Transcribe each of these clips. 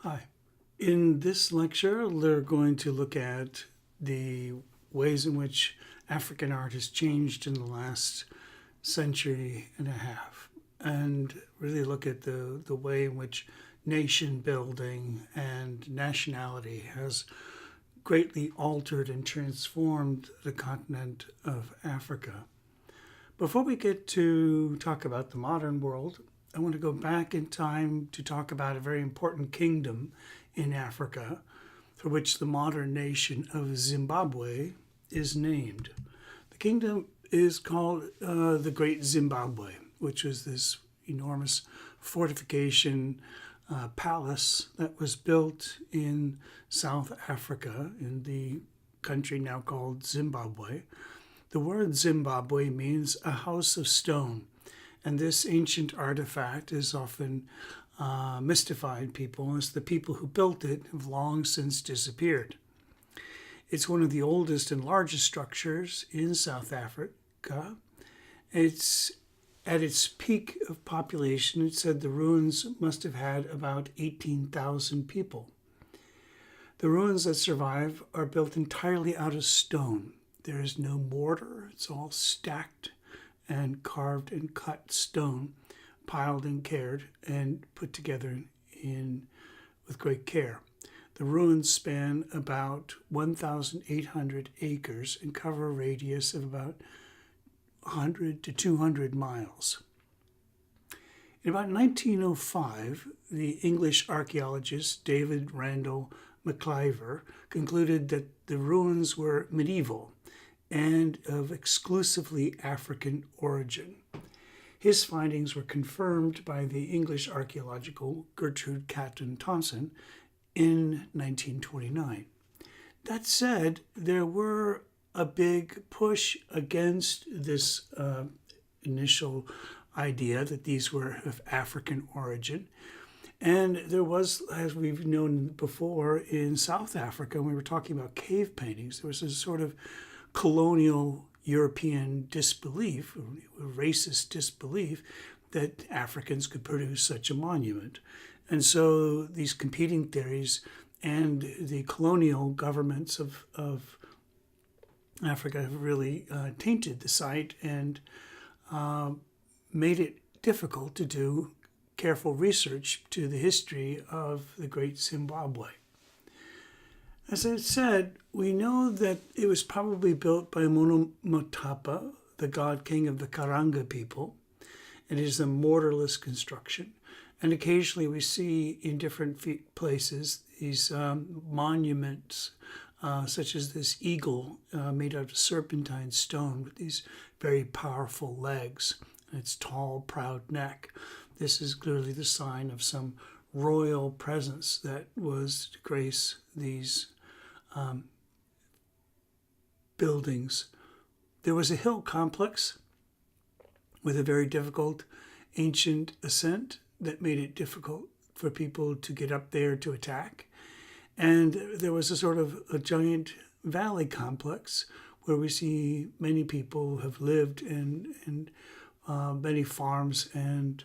Hi. In this lecture, we're going to look at the ways in which African art has changed in the last century and a half, and really look at the way in which nation building and nationality has greatly altered and transformed the continent of Africa. Before we get to talk about the modern world, I want to go back in time to talk about a very important kingdom in Africa for which the modern nation of Zimbabwe is named. The kingdom is called the Great Zimbabwe, which was this enormous fortification palace that was built in South Africa, in the country now called Zimbabwe. The word Zimbabwe means a house of stone, and this ancient artifact is often mystified people as the people who built it have long since disappeared. It's one of the oldest and largest structures in South Africa. It's at its peak of population, it said the ruins must have had about 18,000 people. The ruins that survive are built entirely out of stone. There is no mortar. It's all stacked and carved and cut stone, piled and cared and put together with great care. The ruins span about 1,800 acres and cover a radius of about 100 to 200 miles. In about 1905, the English archaeologist David Randall McIver concluded that the ruins were medieval and of exclusively African origin. His findings were confirmed by the English archaeological Gertrude Catton Thompson in 1929. That said, there were a big push against this initial idea that these were of African origin. And there was, as we've known before, in South Africa, when we were talking about cave paintings, there was a sort of colonial European disbelief, racist disbelief, that Africans could produce such a monument. And so these competing theories and the colonial governments of Africa have really tainted the site and made it difficult to do careful research to the history of the Great Zimbabwe. As I said, we know that it was probably built by Monomotapa, the god king of the Karanga people. It is a mortarless construction. And occasionally we see in different places these monuments, such as this eagle made out of serpentine stone with these very powerful legs and its tall, proud neck. This is clearly the sign of some royal presence that was to grace these buildings. There was a hill complex with a very difficult ancient ascent that made it difficult for people to get up there to attack. And there was a sort of a giant valley complex where we see many people have lived and many farms and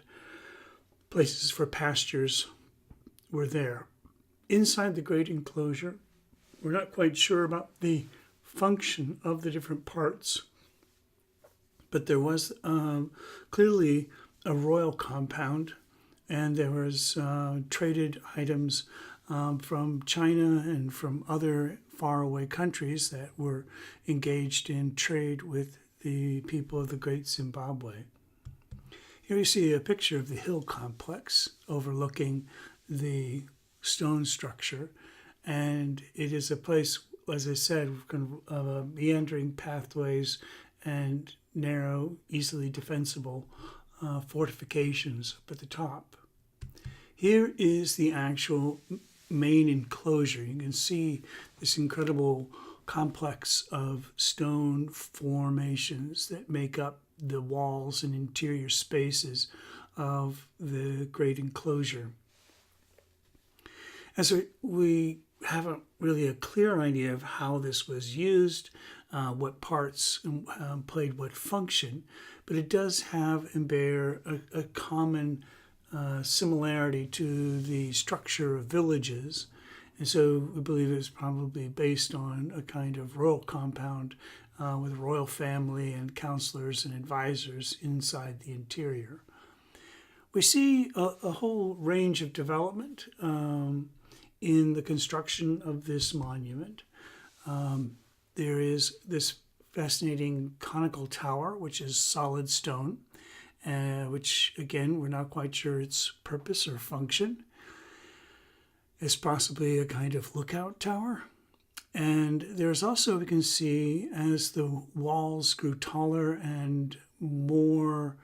places for pastures were there. Inside the great enclosure, we're not quite sure about the function of the different parts, but there was clearly a royal compound, and there was traded items from China and from other faraway countries that were engaged in trade with the people of the Great Zimbabwe. Here you see a picture of the hill complex overlooking the stone structure, and it is a place, as I said, meandering pathways and narrow, easily defensible fortifications up at the top. Here is the actual main enclosure. You can see this incredible complex of stone formations that make up the walls and interior spaces of the great enclosure. And so we haven't really a clear idea of how this was used, what parts played what function, but it does have and bear a common similarity to the structure of villages. And so we believe it's probably based on a kind of royal compound with a royal family and counselors and advisors inside the interior. We see a whole range of development in the construction of this monument. There is this fascinating conical tower, which is solid stone, which, again, we're not quite sure its purpose or function. It's possibly a kind of lookout tower. And there's also, we can see, as the walls grew taller and more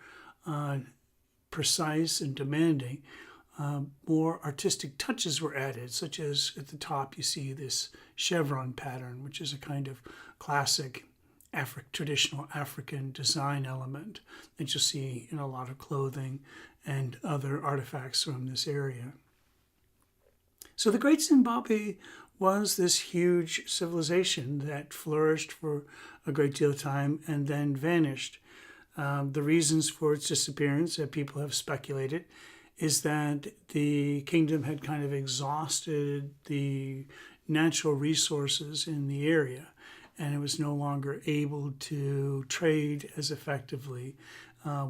precise and demanding, more artistic touches were added, such as at the top you see this chevron pattern, which is a kind of classic traditional African design element that you'll see in a lot of clothing and other artifacts from this area. So the Great Zimbabwe was this huge civilization that flourished for a great deal of time and then vanished. The reasons for its disappearance that people have speculated is that the kingdom had kind of exhausted the natural resources in the area, and it was no longer able to trade as effectively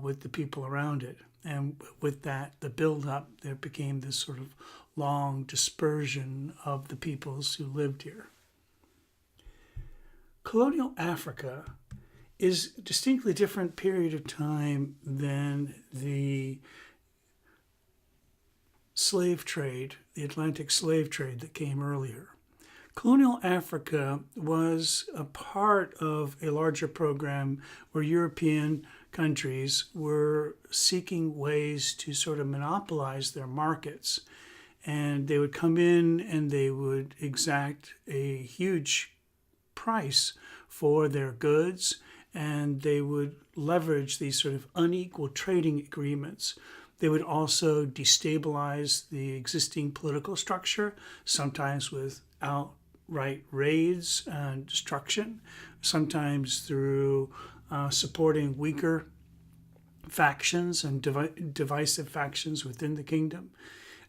with the people around it. And with that, the build-up, there became this sort of long dispersion of the peoples who lived here. Colonial Africa is a distinctly different period of time than the slave trade, the Atlantic slave trade that came earlier. Colonial Africa was a part of a larger program where European countries were seeking ways to sort of monopolize their markets. And they would come in and they would exact a huge price for their goods, and they would leverage these sort of unequal trading agreements. They would also destabilize the existing political structure, sometimes with outright raids and destruction, sometimes through supporting weaker factions and divisive factions within the kingdom.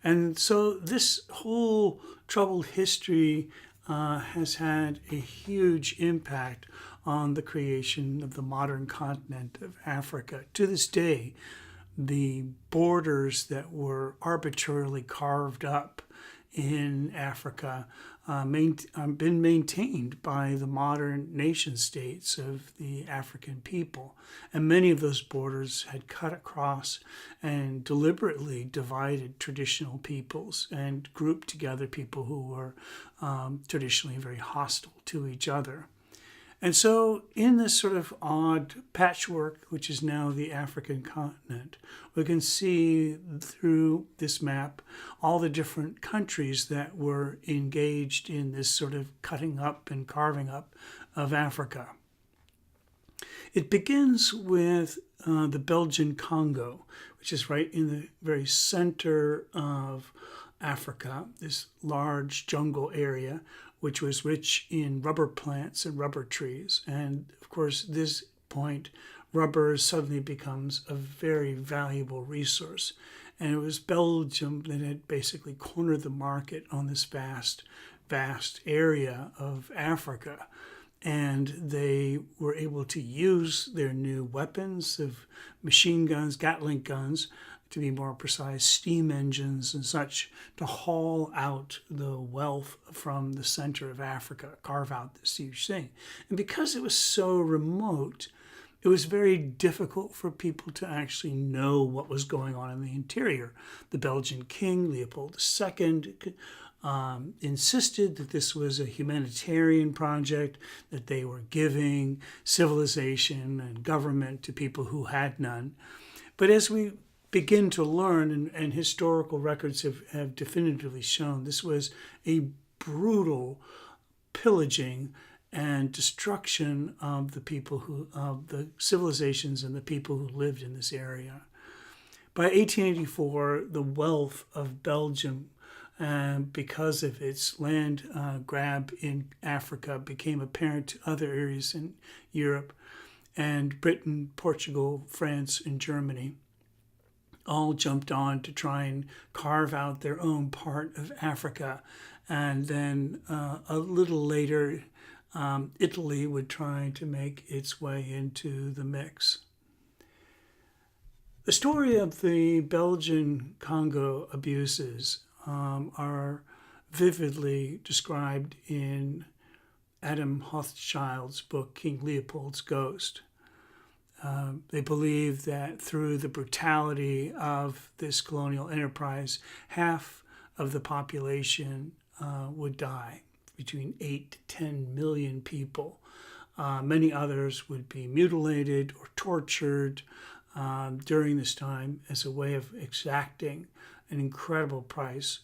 And so this whole troubled history has had a huge impact on the creation of the modern continent of Africa. To this day, the borders that were arbitrarily carved up in Africa been maintained by the modern nation states of the African people. And many of those borders had cut across and deliberately divided traditional peoples and grouped together people who were traditionally very hostile to each other. And so in this sort of odd patchwork, which is now the African continent, we can see through this map all the different countries that were engaged in this sort of cutting up and carving up of Africa. It begins with the Belgian Congo, which is right in the very center of Africa, this large jungle area, which was rich in rubber plants and rubber trees. And of course, this point, rubber suddenly becomes a very valuable resource. And it was Belgium that had basically cornered the market on this vast area of Africa. And they were able to use their new weapons of machine guns, Gatling guns, to be more precise, steam engines and such, to haul out the wealth from the center of Africa, carve out this huge thing. And because it was so remote, it was very difficult for people to actually know what was going on in the interior. The Belgian king, Leopold II, insisted that this was a humanitarian project, that they were giving civilization and government to people who had none. But as we begin to learn, and historical records have definitively shown, this was a brutal pillaging and destruction of the people of the civilizations and the people who lived in this area. By 1884, the wealth of Belgium, because of its land grab in Africa, became apparent to other areas in Europe, and Britain, Portugal, France, and Germany. all jumped on to try and carve out their own part of Africa. And then a little later, Italy would try to make its way into the mix. The story of the Belgian Congo abuses are vividly described in Adam Hochschild's book, King Leopold's Ghost. They believe that through the brutality of this colonial enterprise, half of the population would die, between 8 to 10 million people. Many others would be mutilated or tortured during this time as a way of exacting an incredible price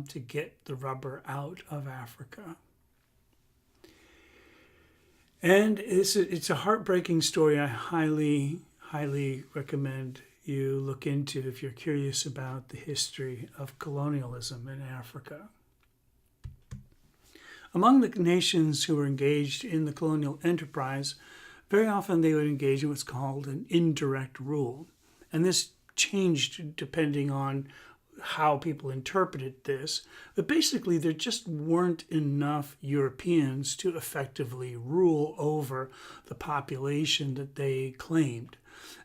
to get the rubber out of Africa. And it's a heartbreaking story I highly, highly recommend you look into if you're curious about the history of colonialism in Africa. Among the nations who were engaged in the colonial enterprise, very often they would engage in what's called an indirect rule. And this changed depending on how people interpreted this. But basically, there just weren't enough Europeans to effectively rule over the population that they claimed.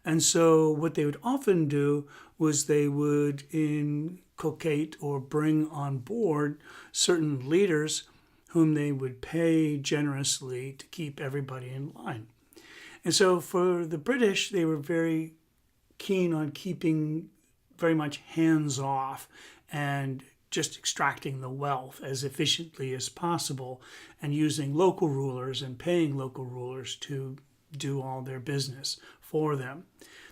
And so what they would often do was they would inculcate or bring on board certain leaders whom they would pay generously to keep everybody in line. And so for the British, they were very keen on keeping very much hands off and just extracting the wealth as efficiently as possible and using local rulers and paying local rulers to do all their business for them.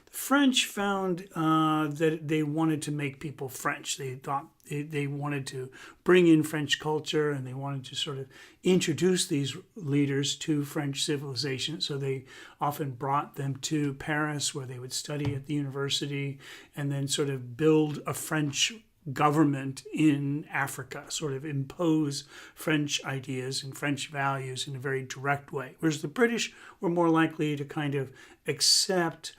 The French found that they wanted to make people French. They thought they wanted to bring in French culture and they wanted to sort of introduce these leaders to French civilization. So they often brought them to Paris where they would study at the university and then sort of build a French government in Africa, sort of impose French ideas and French values in a very direct way. Whereas the British were more likely to kind of accept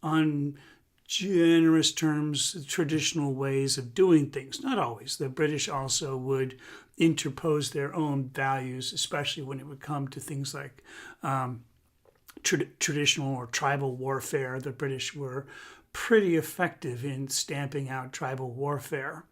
on generous terms traditional ways of doing things. Not always. The British also would interpose their own values, especially when it would come to things like traditional or tribal warfare. The British were pretty effective in stamping out tribal warfare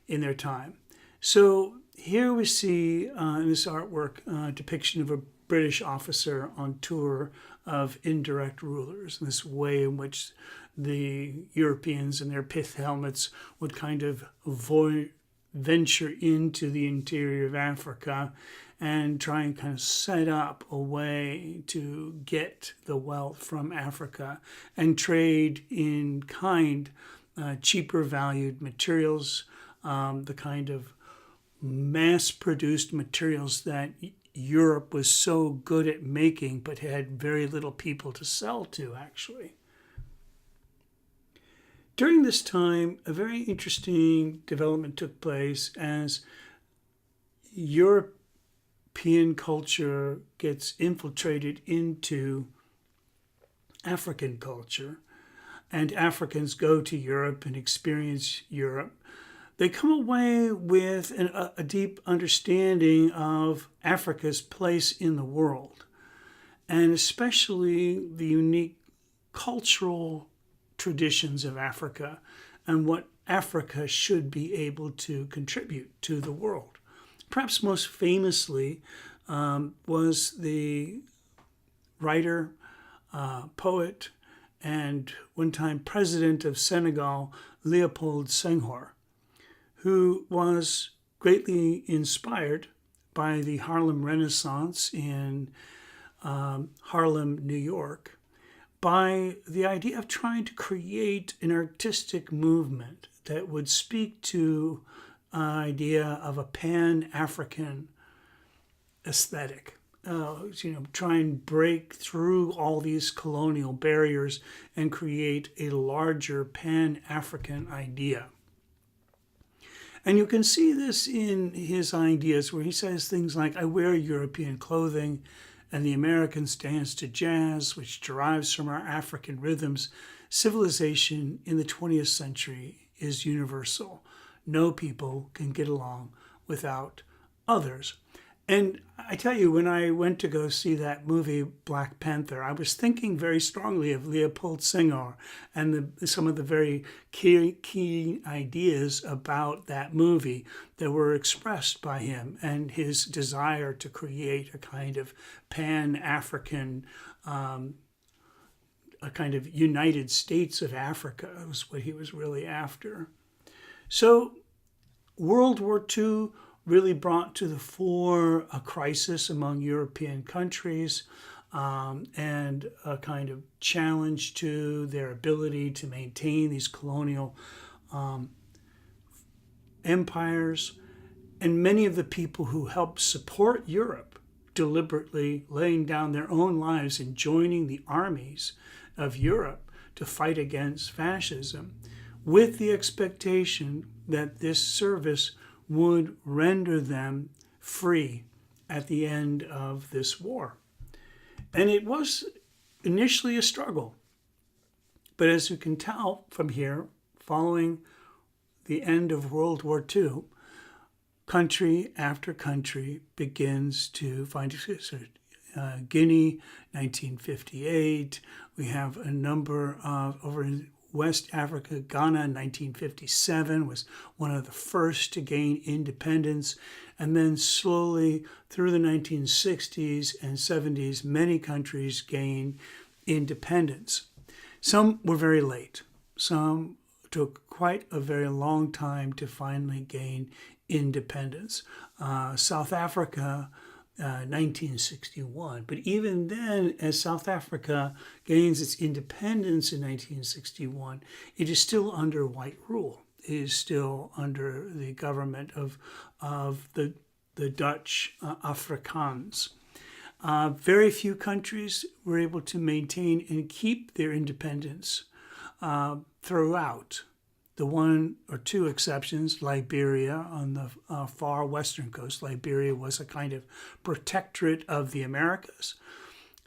in their time. So here we see in this artwork a depiction of a British officer on tour of indirect rulers, this way in which the Europeans in their pith helmets would kind of venture into the interior of Africa and try and kind of set up a way to get the wealth from Africa and trade in kind, cheaper valued materials, the kind of mass-produced materials that Europe was so good at making but had very little people to sell to, actually. During this time, a very interesting development took place as European culture gets infiltrated into African culture, and Africans go to Europe and experience Europe. They come away with a deep understanding of Africa's place in the world, and especially the unique cultural traditions of Africa and what Africa should be able to contribute to the world. Perhaps most famously was the writer, poet, and one-time president of Senegal, Leopold Senghor, who was greatly inspired by the Harlem Renaissance in Harlem, New York, by the idea of trying to create an artistic movement that would speak to an idea of a pan-African aesthetic. Try and break through all these colonial barriers and create a larger pan-African idea. And you can see this in his ideas where he says things like, I wear European clothing and the Americans dance to jazz, which derives from our African rhythms, civilization in the 20th century is universal. No people can get along without others. And I tell you, when I went to go see that movie, Black Panther, I was thinking very strongly of Leopold Senghor and some of the very key ideas about that movie that were expressed by him, and his desire to create a kind of Pan-African, a kind of United States of Africa was what he was really after. So World War II really brought to the fore a crisis among European countries, and a kind of challenge to their ability to maintain these colonial empires. And many of the people who helped support Europe, deliberately laying down their own lives and joining the armies of Europe to fight against fascism, with the expectation that this service would render them free at the end of this war. And it was initially a struggle. But as you can tell from here, following the end of World War II, country after country begins to find Guinea, 1958. We have a number of, over in West Africa, Ghana, 1957 was one of the first to gain independence. And then slowly through the 1960s and 70s, many countries gained independence. Some were very late. Some took quite a very long time to finally gain independence. South Africa, 1961. But even then, as South Africa gains its independence in 1961, it is still under white rule. It is still under the government of the Dutch Afrikaans. Very few countries were able to maintain and keep their independence throughout. The one or two exceptions, Liberia on the far western coast. Liberia was a kind of protectorate of the Americas.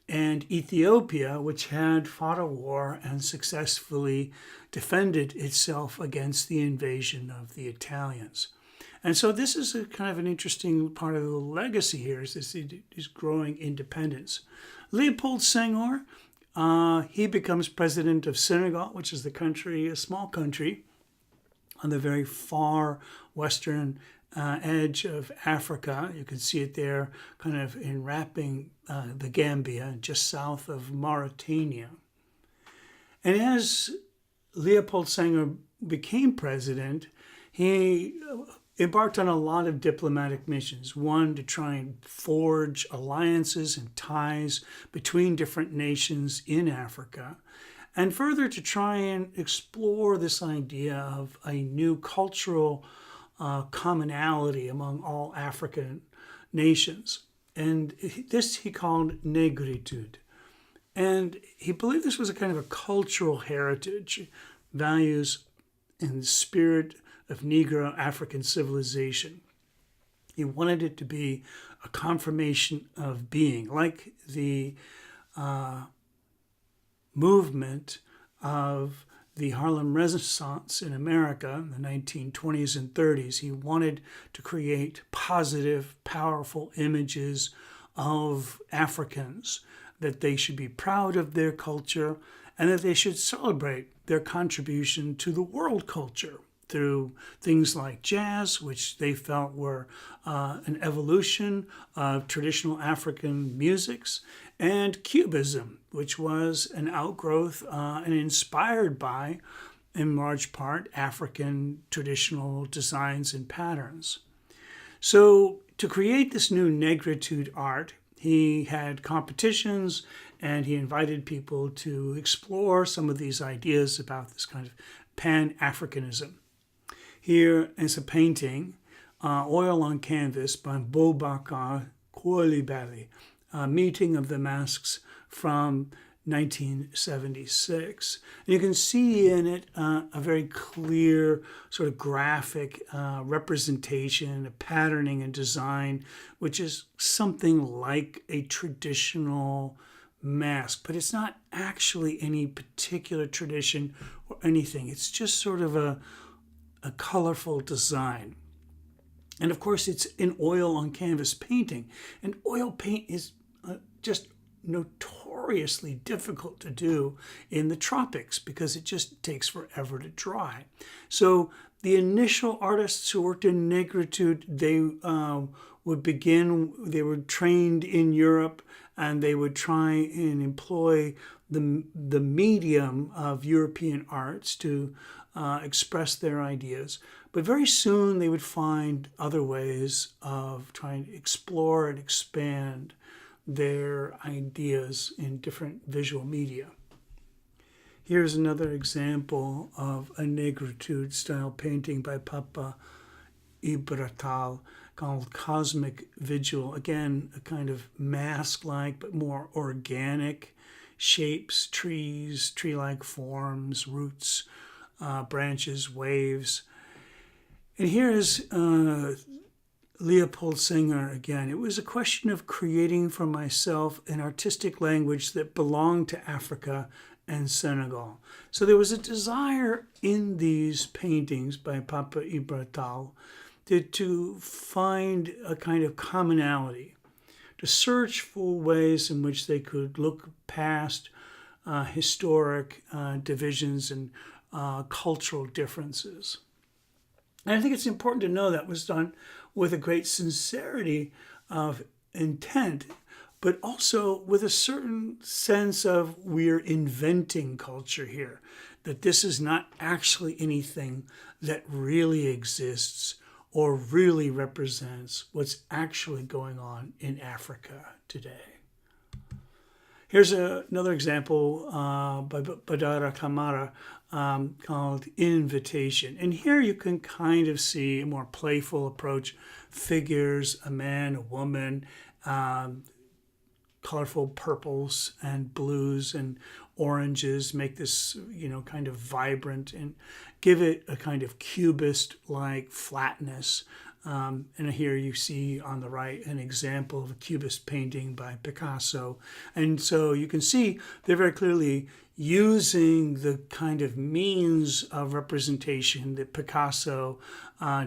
And Ethiopia, which had fought a war and successfully defended itself against the invasion of the Italians. And so this is a kind of an interesting part of the legacy here, is this growing independence. Leopold Senghor, he becomes president of Senegal, which is the country, a small country, on the very far western edge of Africa. You can see it there kind of enwrapping the Gambia, just south of Mauritania. And as Leopold Senghor became president, he embarked on a lot of diplomatic missions. One, to try and forge alliances and ties between different nations in Africa. And further, to try and explore this idea of a new cultural commonality among all African nations. And this he called Negritude. And he believed this was a kind of a cultural heritage, values and spirit of Negro African civilization. He wanted it to be a confirmation of being, like the movement of the Harlem Renaissance in America in the 1920s and 30s. He wanted to create positive, powerful images of Africans, that they should be proud of their culture and that they should celebrate their contribution to the world culture through things like jazz, which they felt were an evolution of traditional African musics, and Cubism, which was an outgrowth and inspired by, in large part, African traditional designs and patterns. So to create this new Negritude art, he had competitions and he invited people to explore some of these ideas about this kind of Pan-Africanism. Here is a painting, oil on canvas, by Boubacar Coulibaly, a meeting of the masks from 1976. And you can see in it a very clear sort of graphic representation, a patterning and design, which is something like a traditional mask, but it's not actually any particular tradition or anything. It's just sort of a colorful design. And of course, it's in oil on canvas painting. And oil paint is just notoriously difficult to do in the tropics because it just takes forever to dry. So the initial artists who worked in Negritude, they were trained in Europe, and they would try and employ the medium of European arts to express their ideas. But very soon they would find other ways of trying to explore and expand their ideas in different visual media. Here's another example of a Negritude style painting by Papa Ibratal called Cosmic Vigil. Again, a kind of mask-like but more organic shapes, trees, tree-like forms, roots, branches, waves. And here is Leopold Singer again. It was a question of creating for myself an artistic language that belonged to Africa and Senegal. So there was a desire in these paintings by Papa Ibratal to find a kind of commonality, to search for ways in which they could look past historic divisions and cultural differences. And I think it's important to know that was done with a great sincerity of intent, but also with a certain sense of we're inventing culture here, that this is not actually anything that really exists or really represents what's actually going on in Africa today. Here's another example by Badara Kamara called Invitation. And here you can kind of see a more playful approach. Figures, a man, a woman, colorful purples and blues and oranges make this, kind of vibrant and give it a kind of cubist-like flatness. And here you see on the right an example of a cubist painting by Picasso. And so you can see they're very clearly using the kind of means of representation that Picasso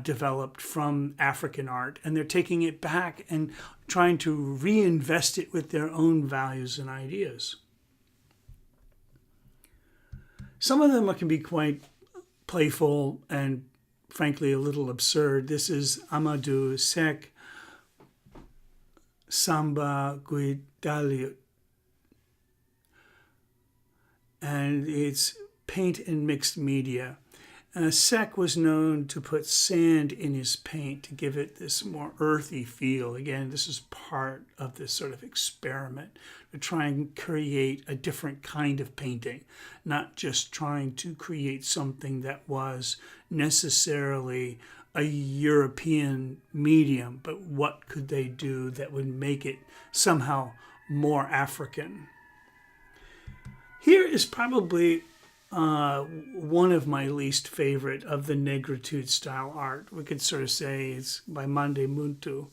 developed from African art. And they're taking it back and trying to reinvest it with their own values and ideas. Some of them can be quite playful and frankly a little absurd. This is Amadou Seck, Samba Guidali, and it's paint and mixed media. Seck was known to put sand in his paint to give it this more earthy feel. Again, this is part of this sort of experiment to try and create a different kind of painting, not just trying to create something that was necessarily a European medium, but what could they do that would make it somehow more African? Here is probably one of my least favorite of the Negritude style art. We could sort of say it's by Modern1.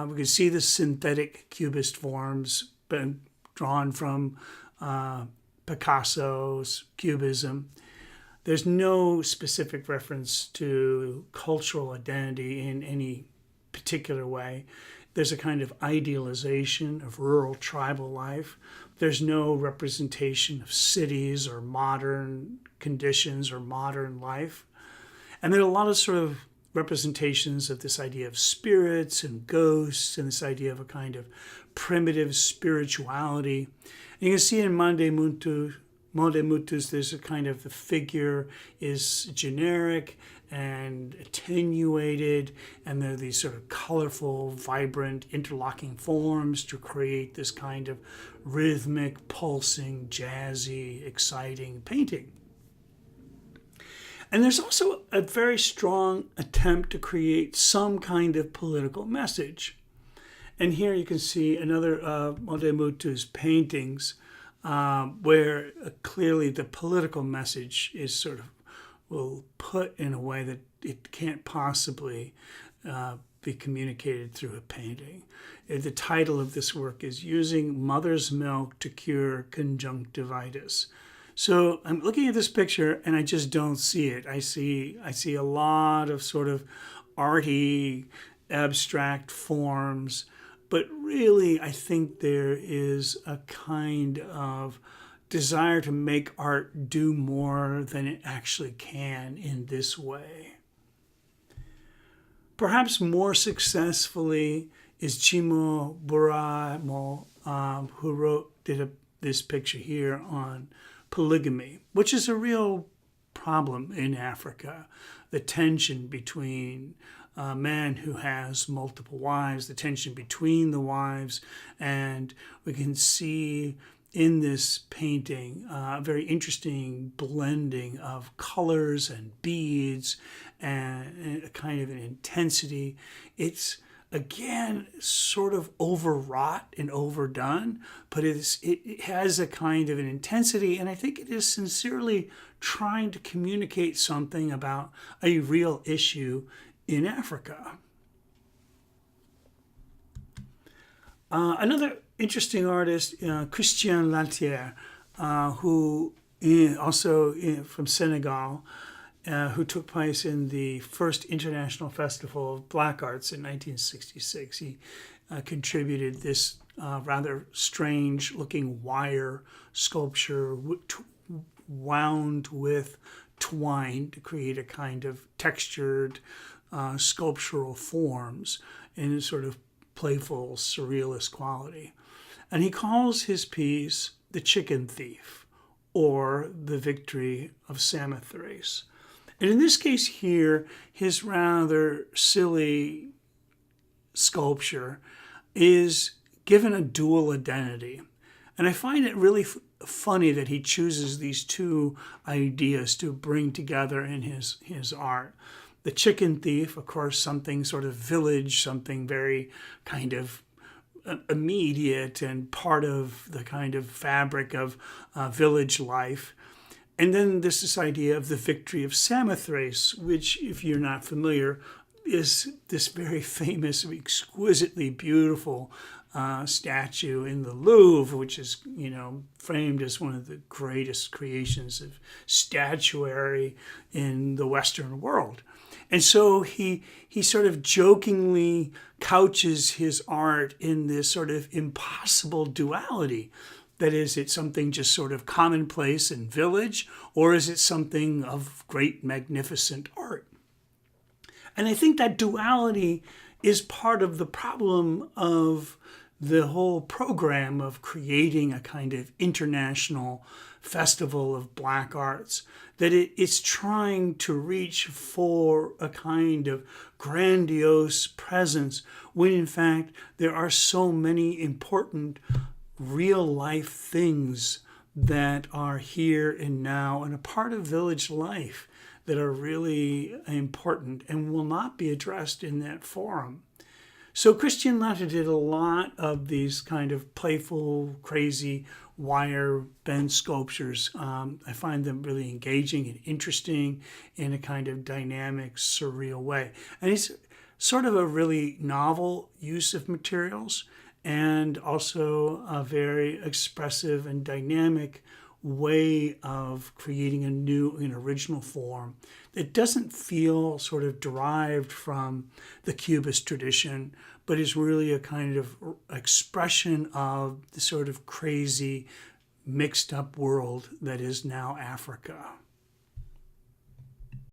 We can see the synthetic cubist forms been drawn from Picasso's Cubism. There's no specific reference to cultural identity in any particular way. There's a kind of idealization of rural tribal life. There's no representation of cities or modern conditions or modern life. And there are a lot of sort of representations of this idea of spirits and ghosts and this idea of a kind of primitive spirituality. And you can see in Modern1, there's a kind of the figure is generic and attenuated, and there are these sort of colorful, vibrant, interlocking forms to create this kind of rhythmic, pulsing, jazzy, exciting painting. And there's also a very strong attempt to create some kind of political message. And here you can see another of Modern1's paintings where clearly the political message is sort of will put in a way that it can't possibly be communicated through a painting. The title of this work is Using Mother's Milk to Cure Conjunctivitis. So I'm looking at this picture and I just don't see it. I see a lot of sort of arty, abstract forms, but really I think there is a kind of desire to make art do more than it actually can in this way. Perhaps more successfully is Chimo Buramo, who did this picture here on polygamy, which is a real problem in Africa. The tension between a man who has multiple wives, the tension between the wives, and we can see in this painting a very interesting blending of colors and beads and a kind of an intensity. It's again sort of overwrought and overdone, but it has a kind of an intensity, and I think it is sincerely trying to communicate something about a real issue in Africa. Another interesting artist, Christian Lantier, who also from Senegal, who took place in the first International Festival of Black Arts in 1966. He contributed this rather strange-looking wire sculpture wound with twine to create a kind of textured sculptural forms in a sort of playful, surrealist quality. And he calls his piece The Chicken Thief, or The Victory of Samothrace. And in this case here, his rather silly sculpture is given a dual identity. And I find it really funny that he chooses these two ideas to bring together in his art. The chicken thief, of course, something sort of village, something very kind of immediate and part of the kind of fabric of village life. And then there's this idea of the victory of Samothrace, which, if you're not familiar, is this very famous, exquisitely beautiful statue in the Louvre, which is, framed as one of the greatest creations of statuary in the Western world. And so he sort of jokingly couches his art in this sort of impossible duality. That is, it something just sort of commonplace and village, or is it something of great, magnificent art? And I think that duality is part of the problem of the whole program of creating a kind of international festival of black arts, that it's trying to reach for a kind of grandiose presence when in fact there are so many important real life things that are here and now and a part of village life that are really important and will not be addressed in that forum. So Christian Lantier did a lot of these kind of playful, crazy, wire-bent sculptures. I find them really engaging and interesting in a kind of dynamic, surreal way. And it's sort of a really novel use of materials and also a very expressive and dynamic way of creating a new and original form that doesn't feel sort of derived from the Cubist tradition, but is really a kind of expression of the sort of crazy, mixed up world that is now Africa.